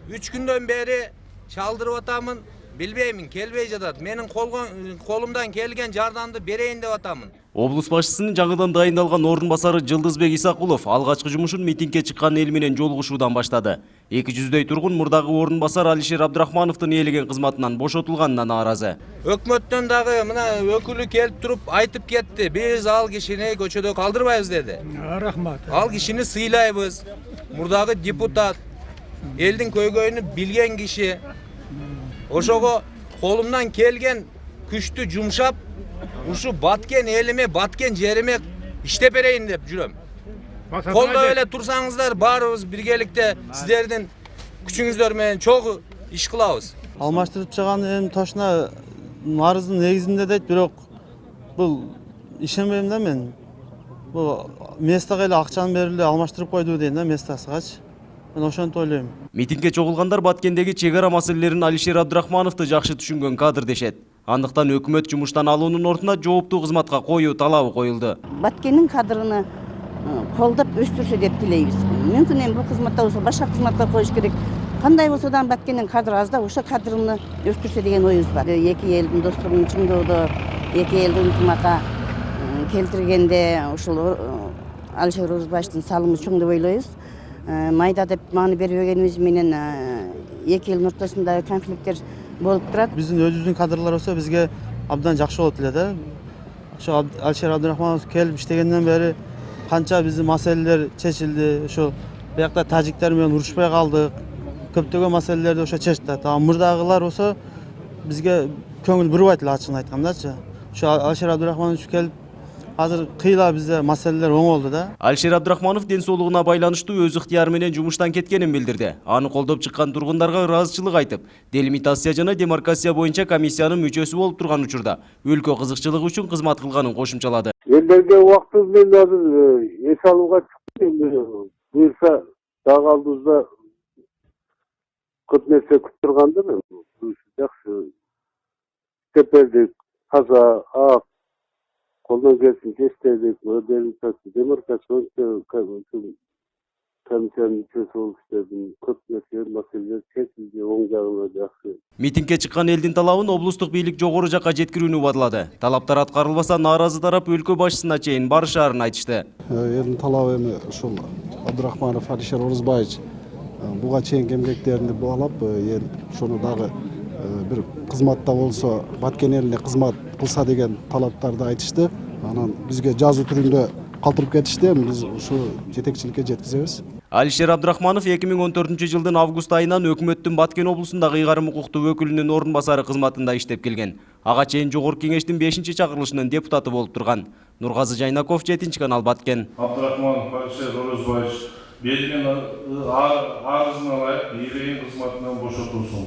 3 günden beri çaldırıp atamın. Bilbeymin, kelbey жатат. Menin kolumdan kelgen жардамды берейин деп атамын. Облус башчысынын жаңыдан дайындалган ордун басары Жылдызбек Исакулов алгачкы жумушун митингге чыккан эл менен жолугушуудан баштады. 200дөй тургун мурдагы ордун басар Алишер Абдрахмановдун ээлеген кызматынан бошотулганына нааразы. Өкмөттөн дагы мына өкүлү келип туруп айтып кетти. Биз ал кишини көчөдө калтырбайбыз деди. Рахмат. Ал кишини сыйлайбыз. Мурдагы депутат, элдин көйгөйүнү билген киши. Ошого колумдан келген күчтү жумшап, ушу баткен элиме, баткен жериме иштеп берейин деп жүрөм. Колдоп эле турсаңыздар, баарыбыз биргеликте сиздердин күчүңүздөр менен чогуу иш кылабыз. Алмаштырып чыган эми тошуна арыздын негизинде дейт, бирок бул ишенбейм да мен. Бул местага эле акчаны берип эле алмаштырып койду дейм да местасыгачы. Мен ошентип ойлойм. Митингге чогулгандар Баткендеги чек ара маселелерин Алишер Абдрахмановду жакшы түшүнгөн кадр дешет. Андыктан өкмөт жумуштан алуунун ордуна жооптуу кызматка коюу талабы коюлду. Баткендин кадрын колдоп өстүрсө деп тилейбиз. Мүмкүн эми бул кызматта болсо башка кызматка коюш керек. Кандай болсо да Баткендин кадры аз да, ошо кадрын өстүрсө деген оюбуз бар. Эки элдин достугун чыңдоодо, эки элдин ынтымакка келтиргенде ушул Алишер Орозбаевдин салымы чоң деп ойлойбуз. Майда деп маани бербегенибиз менен эки элдин ортосундагы конфликттер болуп турат. Биздин өзүбүздүн кадрлар болсо бизге абдан жакшы болот эле да. Ошо Алишер Абдрахманов келип иштегенден бери канча биздин маселелер чечилди. Ошо биякта тажиктер менен урушпай калдык. Көптөгөн маселелерди ошо чечти. Мурдагылар болсо бизге көңүл бурбайт эле ачыгын айткандачы. Ошо Алишер Абдрахманович келип азыр кыйла бизде маселелер оңолду да. Алишер Абдрахманов ден соолугуна байланыштуу өз ыктыяры менен жумуштан кеткенин билдирди. Аны колдоп чыккан тургундарга ыраазычылык айтып, делимитация жана демаркация боюнча комиссиянын мүчөсү болуп турган учурда өлкө кызыкчылыгы үчүн кызмат кылганын кошумчалады. Элдерге убактыбыз менен азыр эс алууга чыкты. Буюрса дагы алдыбызда көп нерсе күтүп тургандыр. Жакшы иштеп бердик, таза, ак, колдон келсин иштедик, демаркация комиссиянын мүчөсү болуп иштедим. Көп нерсе маселелер чечилди, оң жагына жакшы. Митингге чыккан элдин талабын облустук бийлик жогору жакка жеткирүүнү убадылады. Талаптар аткарылбаса, нааразы тарап өлкө башчысына чейин барышаарын айтышты. Элдин талабы эми ушул Абдрахманов Алишер Орозбаевич буга чейинки эмгектеринде баалап, эл ошону дагы бир кызматта болсо Баткен элине кызмат кылса деген талаптарды айтышты. Анан бизге жазуу түрүндө калтырып кетишти. Биз ушу жетекчиликке жеткизебиз. Алишер Абдрахманов 2014-жылдын август айынан өкмөттүн Баткен облусундагы ыйгарым укуктуу өкүлүнүн ордун басары кызматында иштеп келген. Ага чейин жогорку кеңештин 5-чакырылышынын депутаты болуп турган. Нургазы Жайнаков, 7-канал, Баткен. Абдрахманов Алишер Орозбаевич берген арызына ылайык ийгилеген кызматынан бошотулсун.